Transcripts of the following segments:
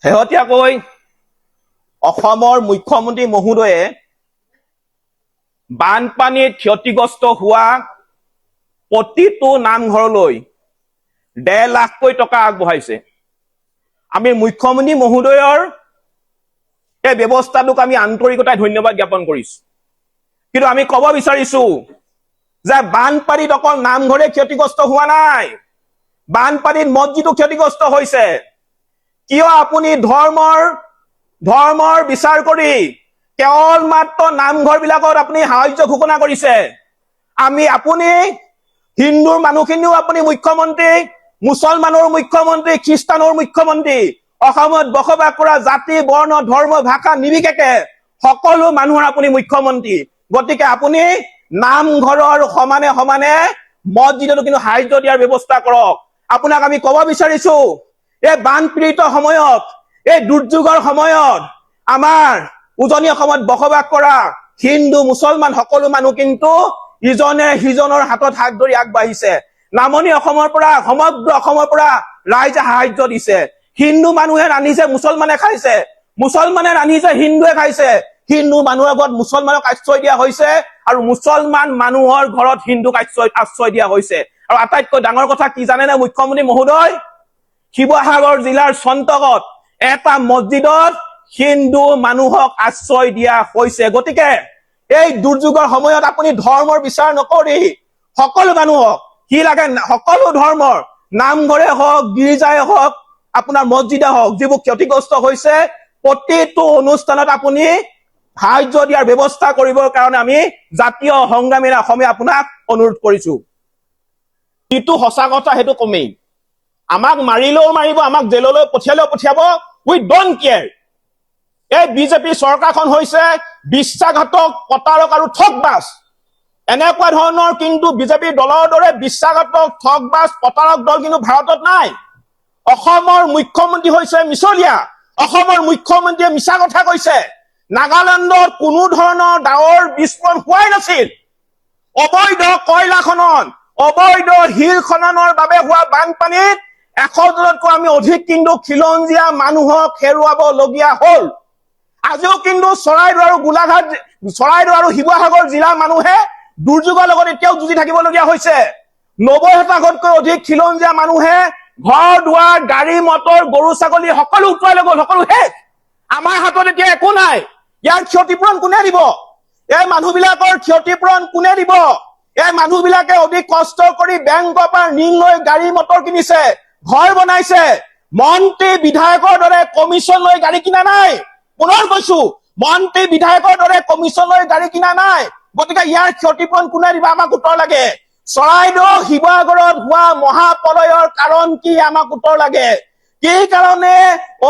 শেহতীয়াকৈ অসমৰ মুখ্যমন্ত্ৰী মহোদয়ে বানপানীত ক্ষতিগ্ৰস্ত হোৱা প্ৰতিটো নামঘৰলৈ 1.5 লাখকৈ টকা আগবঢ়াইছে। আমি মুখ্যমন্ত্ৰী মহোদয়ৰ এই ব্যৱস্থাটোক আমি আন্তৰিকতাৰে ধন্যবাদ জ্ঞাপন কৰিছো। কিন্তু আমি ক'ব বিচাৰিছো যে বানপানীত অকল নামঘৰে ক্ষতিগ্ৰস্ত হোৱা নাই, বানপানীত মছজিদো ক্ষতিগ্ৰস্ত হৈছে। কিয় আপুনি ধৰ্মৰ বিচাৰ কৰি কেৱল মাত্ৰ নামঘৰ বিলাকত আপুনি সাহায্য ঘোষণা কৰিছে? আপুনি হিন্দুৰ মানুহখিনিও আপুনি মুখ্যমন্ত্ৰী, মুছলমানৰ মুখ্যমন্ত্ৰী, খ্ৰীষ্টানৰ মুখ্যমন্ত্ৰী, অসমত বসবাস কৰা জাতি, বৰ্ণ, ধৰ্ম, ভাষা নিৰ্বিশেষে সকলো মানুহৰ আপুনি মুখ্যমন্ত্ৰী। গতিকে আপুনি নামঘৰৰ সমানে সমানে মছজিদতো কিন্তু সাহায্য দিয়াৰ ব্যৱস্থা কৰক। আপোনাক আমি ক'ব বিচাৰিছো, এই বানপীড়িত সময়ত, এই দুৰ্যোগৰ সময়ত আমাৰ উজনি অসমত বসবাস কৰা হিন্দু, মুছলমান সকলো মানুহ কিন্তু ইজনে সিজনৰ হাতত হাত ধৰি আগবাঢ়িছে। নামনি অসমৰ পৰা, সমগ্ৰ অসমৰ পৰা ৰাইজে সাহায্য দিছে। হিন্দু মানুহে ৰান্ধিছে, মুছলমানে খাইছে, মুছলমানে ৰান্ধিছে, হিন্দুৱে খাইছে। হিন্দু মানুহৰ ঘৰত মুছলমানক আশ্ৰয় দিয়া হৈছে আৰু মুছলমান মানুহৰ ঘৰত হিন্দুক আশ্ৰয় দিয়া হৈছে। আৰু আটাইতকৈ ডাঙৰ কথা কি জানেনে মুখ্যমন্ত্ৰী মহোদয়? শিৱসাগৰ জিলাৰ চন্তগত এটা মছজিদত হিন্দু মানুহক আশ্ৰয় দিয়া হৈছে। গতিকে এই দুৰ্যোগৰ সময়ত আপুনি ধৰ্মৰ বিচাৰ নকৰি সকলো মানুহক, কি লাগে সকলো ধৰ্মৰ, নামঘৰে হওক, গীৰ্জাই হওক, আপোনাৰ মছজিদে হওক, যিবোৰ ক্ষতিগ্ৰস্ত হৈছে প্ৰতিটো অনুষ্ঠানত আপুনি সাহায্য দিয়াৰ ব্যৱস্থা কৰিবৰ কাৰণে আমি জাতীয় সংগ্ৰামী অসমে আপোনাক অনুৰোধ কৰিছো। যিটো সঁচা কথা সেইটো কমেই, আমাক মাৰিলেও মাৰিব, আমাক জেললৈ পঠিয়ালেও পঠিয়াব, উই ডোন্ট কেয়াৰ। এই বিজেপি চৰকাৰখন হৈছে বিশ্বাসঘাতক, প্ৰতাৰক আৰু ঠগবাজ। এনেকুৱা ধৰণৰ কিন্তু বিজেপি দলৰ দৰে বিশ্বাসঘাতক, ঠগবাজ, প্ৰতাৰক দল কিন্তু ভাৰতত নাই। অসমৰ মুখ্যমন্ত্ৰী হৈছে মিছলীয়া, অসমৰ মুখ্যমন্ত্ৰীয়ে মিছা কথা কৈছে। নাগালেণ্ডত কোনো ধৰণৰ ডাৱৰ বিস্ফোৰণ হোৱাই নাছিল। অবৈধ কয়লা খনন, অবৈধ শিল খননৰ বাবে হোৱা বানপানীত 100 জনতকৈ আমি অধিক কিন্তু খিলঞ্জীয়া মানুহক হেৰুৱাবলগীয়া হ'ল। আজিও কিন্তু চৰাইদেউ আৰু গোলাঘাট, চৰাইদেউ আৰু শিৱসাগৰ জিলাৰ মানুহে দুৰ্যোগৰ লগত এতিয়াও যুঁজি থাকিবলগীয়া হৈছে। 90,000তকৈ অধিক খিলঞ্জীয়া মানুহে ঘৰ দুৱাৰ, গাড়ী মটৰ, গৰু ছাগলী সকলো উটুৱাই লৈ গ'ল, সকলো শেষ। আমাৰ হাতত এতিয়া একো নাই। ইয়াৰ ক্ষতিপূৰণ কোনে দিব? এই মানুহবিলাকৰ ক্ষতিপূৰণ কোনে দিব? এই মানুহবিলাকে অধিক কষ্ট কৰি বেংকৰ পৰা ঋণ লৈ গাড়ী মটৰ কিনিছে, ঘৰ বনাইছে। মন্ত্ৰী বিধায়কৰ দৰে কমিশ্যন লৈ গাড়ী কিনা নাই। পুনৰ কৈছো, মন্ত্ৰী বিধায়কৰ দৰে কমিশ্যন লৈ গাড়ী কিনা নাই। গতিকে ইয়াৰ ক্ষতিপূৰণ কোনে দিব? আমাক উত্তৰ লাগে। চৰাইদেউ শিৱসাগৰত হোৱা মহাপ্ৰলয়ৰ কাৰণ কি? আমাক উত্তৰ লাগে। কি কাৰণে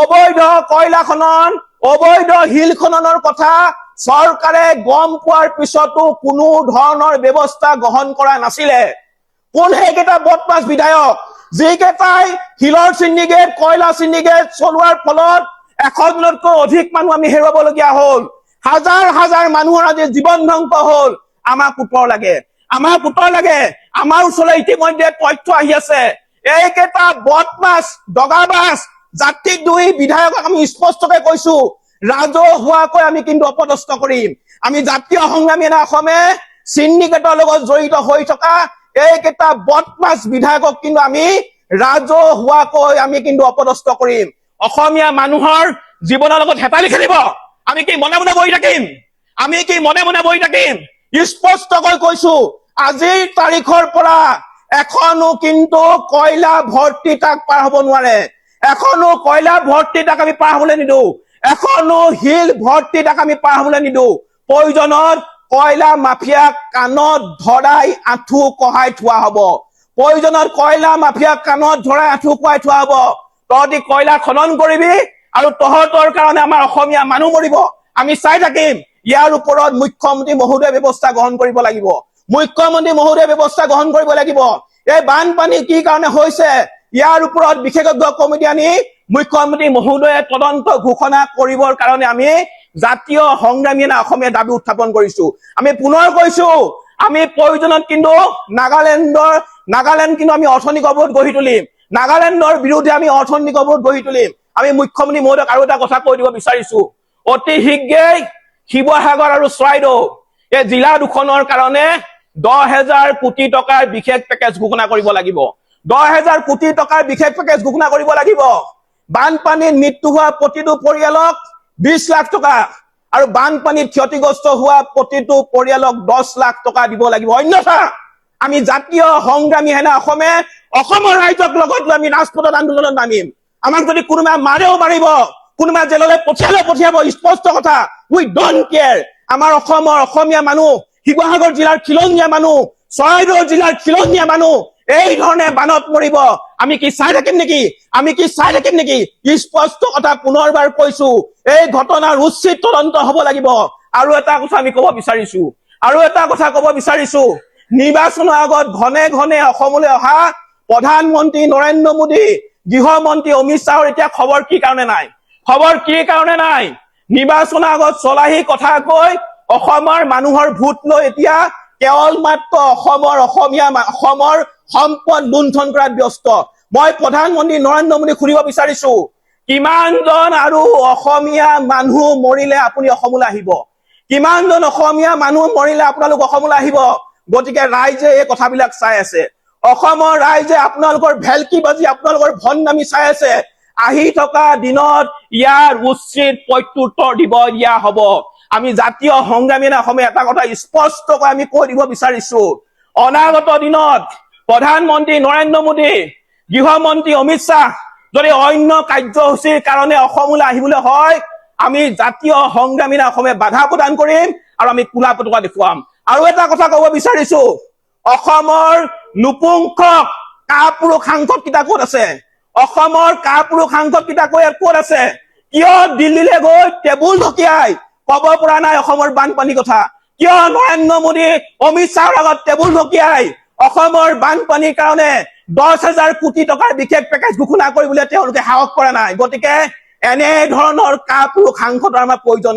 অবৈধ কয়লা খনন, অবৈধ শিল খননৰ কথা চৰকাৰে গম পোৱাৰ পিছতো কোনো ধৰণৰ ব্যৱস্থা গ্ৰহণ কৰা নাছিলে? কোন সেইকেইটা বদমাছ বিধায়ক যিকেইটাই শিলৰ চিণ্ডিকেট, কয়লা চিণ্ডিকেট চলোৱাৰ ফলত 100 জনতকৈ অধিক মানুহ আমি হেৰুৱাবলগীয়া হ'ল। হাজাৰ হাজাৰ মানুহৰ আজি জীৱন ধ্বংস হ'ল। আমাক উত্তৰ লাগে, আমাক উত্তৰ লাগে। আমাৰ ওচৰলৈ ইতিমধ্যে তথ্য আহি আছে। এইকেইটা বদমাছ, দগাবাজ, জাতিদ্ৰোহী বিধায়কক আমি স্পষ্টকৈ কৈছো, ৰাজহুৱাকৈ আমি কিন্তু অপদস্থ কৰিম। আমি জাতীয় সংগ্ৰামী অসমে চিণ্ডিকেটৰ লগত জড়িত হৈ থকা এইকেইটা বদমাছ বিধায়কক কিন্তু আমি ৰাজহুৱাকৈ আমি কিন্তু অপদস্থ কৰিম। অসমীয়া মানুহৰ জীৱনৰ লগত হেতালি খেলিব। আমি কি মনে মনে বহি থাকিম? আমি কি মনে মনে বহি থাকিম? স্পষ্টকৈ কৈছো, আজিৰ তাৰিখৰ পৰা এখনো কিন্তু কয়লা ভৰ্তি তাক পাৰ হ'ব নোৱাৰে। এখনো কয়লা ভৰ্তি তাক আমি পাৰ হ'বলৈ নিদিওঁ। এখনো শিল ভৰ্তি তাক আমি পাৰ হ'বলৈ নিদিওঁ। প্ৰয়োজনত কয়লা মাফিয়াক কাণত ধৰাই আঁঠু কঢ়াই থোৱা হ'ব। প্ৰয়োজনত কয়লা মাফিয়াক কাণত ধৰাই আঁঠু কঢ়াই থোৱা হ'ব। তহঁতি কয়লা খনন কৰিবি আৰু তহঁতৰ কাৰণে আমাৰ অসমীয়া মানুহ মৰিব, আমি চাই থাকিম। ইয়াৰ ওপৰত মুখ্যমন্ত্ৰী মহোদয়ে ব্যৱস্থা গ্ৰহণ কৰিব লাগিব। মুখ্যমন্ত্ৰী মহোদয়ে ব্যৱস্থা গ্ৰহণ কৰিব লাগিব। এই বানপানী কি কাৰণে হৈছে ইয়াৰ ওপৰত বিশেষজ্ঞ কমিটি আনি মুখ্যমন্ত্ৰী মহোদয়ে তদন্ত ঘোষণা কৰিবৰ কাৰণে আমি জাতীয় সংগ্ৰামী অসমে দাবী উত্থাপন কৰিছো। আমি পুনৰ কৈছো, আমি প্ৰয়োজনত কিন্তু নাগালেণ্ড কিন্তু আমি অৰ্থনৈতিক অৱৰোধ গঢ়ি তুলিম। নাগালেণ্ডৰ বিৰুদ্ধে আমি অৰ্থনৈতিক অৱৰোধ গঢ়ি তুলিম। আমি মুখ্যমন্ত্ৰী মহোদয়ক আৰু এটা কথা কৈ দিব বিচাৰিছো, অতি শীঘ্ৰেই শিৱসাগৰ আৰু চৰাইদেউ এই জিলা দুখনৰ কাৰণে 10,000 কোটি টকাৰ বিশেষ পেকেজ ঘোষণা কৰিব লাগিব। 10,000 কোটি টকাৰ বিশেষ পেকেজ ঘোষণা কৰিব লাগিব। বানপানীত মৃত্যু হোৱা প্ৰতিটো পৰিয়ালক 20 লাখ টকা আৰু বানপানীত ক্ষতিগ্ৰস্ত হোৱা প্ৰতিটো পৰিয়ালক 10 লাখ টকা দিব লাগিব। অন্যথা আমি জাতীয় সংগ্ৰামী সেনা অসমে অসমৰ ৰাইজক লগত লৈ আমি ৰাজপথত আন্দোলনত নামিম। আমাক যদি কোনোবা মাৰেও মাৰিব, কোনোবা জেললৈ পঠিয়াব, স্পষ্ট কথা, উই ডোন্ট কেয়াৰ। আমাৰ অসমৰ অসমীয়া মানুহ, শিৱসাগৰ জিলাৰ খিলঞ্জীয়া মানুহ, চৰাইদেউ জিলাৰ খিলঞ্জীয়া মানুহ এই ধৰণে বানত মৰিব। আমি কি চাই থাকিম নেকি? আমি কি চাই থাকিম নেকি? স্পষ্ট কথা পুনৰবাৰ কৈছো, এই ঘটনাৰ উচিত তদন্ত হ'ব লাগিব। আৰু এটা কথা আমি ক'ব বিচাৰিছো, নিৰ্বাচনৰ আগত ঘনে ঘনে অসমলৈ অহা প্ৰধানমন্ত্ৰী নৰেন্দ্ৰ মোদী, গৃহমন্ত্ৰী অমিত শ্বাহৰ এতিয়া খবৰ কি কাৰণে নাই? নিৰ্বাচনৰ আগত চলাহী কথা কৈ অসমৰ মানুহৰ ভোট লৈ এতিয়া কেৱল মাত্ৰ অসমৰ সম্পদ লুণ্ঠন কৰাত ব্যস্ত। মই প্ৰধানমন্ত্ৰী নৰেন্দ্ৰ মোদীক সুধিব বিচাৰিছো, কিমানজন আৰু অসমীয়া মানুহ মৰিলে আপুনি অসমলৈ আহিব? কিমানজন অসমীয়া মানুহ মৰিলে আপোনালোক অসমলৈ আহিব? গতিকে ৰাইজে এই কথাবিলাক চাই আছে। অসমৰ ৰাইজে আপোনালোকৰ ভেলকি বাজি, আপোনালোকৰ ভণ্ডামি চাই আছে। আহি থকা দিনত ইয়াৰ উচিত প্ৰত্যুত্তৰ দিয়া হ'ব। আমি জাতীয় সংগ্ৰামী অসমে এটা কথা স্পষ্টকৈ আমি কৈ দিব বিচাৰিছো, অনাগত দিনত প্ৰধানমন্ত্ৰী নৰেন্দ্ৰ মোদী, গৃহমন্ত্ৰী অমিত শ্বাহ যদি অন্য কাৰ্যসূচীৰ কাৰণে অসমলৈ আহিবলৈ হয়, আমি জাতীয় সংগ্ৰামী অসমে বাধা প্ৰদান কৰিম আৰু আমি কোলা পতাকা দেখুৱাম। আৰু এটা কথা ক'ব বিচাৰিছো, অসমৰ নপুংসক কাপুৰুষ সাংসদ কেইটা ক'ত আছে? অসমৰ কাপুৰুষ সাংসদ কেইটা ক'ত আছে? কিয় দিল্লীলৈ গৈ টেবুল ঢকিয়াই ক'ব পৰা নাই অসমৰ বানপানীৰ কথা? কিয় নৰেন্দ্ৰ মোদী অমিত শ্বাহৰ আগত টেবুল ঢকিয়াই অসমৰ বানপানীৰ কাৰণে 10,000 কোটি টকাৰ বিশেষ পেকেজ ঘোষণা কৰিবলৈ তেওঁলোকে সাহস কৰা নাই? গতিকে এনে ধৰণৰ কাপুৰুষ সাংসদৰ আমাৰ প্ৰয়োজন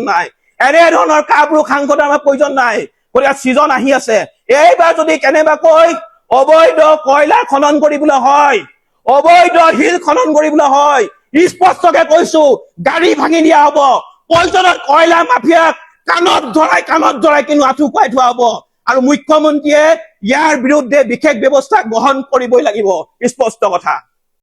নাই। গতিকে ছিজন আহি আছে, এইবাৰ যদি কেনেবাকৈ অবৈধ কয়লা খনন কৰিবলৈ হয়, অবৈধ শিল খনন কৰিবলৈ হয়, স্পষ্টকে কৈছো গাড়ী ভাঙি দিয়া হ'ব। পল্টনত কয়লা মাফিয়াক কাণত ধৰাই কিন্তু আঁঠু খুৱাই থোৱা হ'ব। আৰু মুখ্যমন্ত্ৰীয়ে ইয়াৰ বিৰুদ্ধে বিশেষ ব্যৱস্থা গ্ৰহণ কৰিবই লাগিব, স্পষ্ট কথা।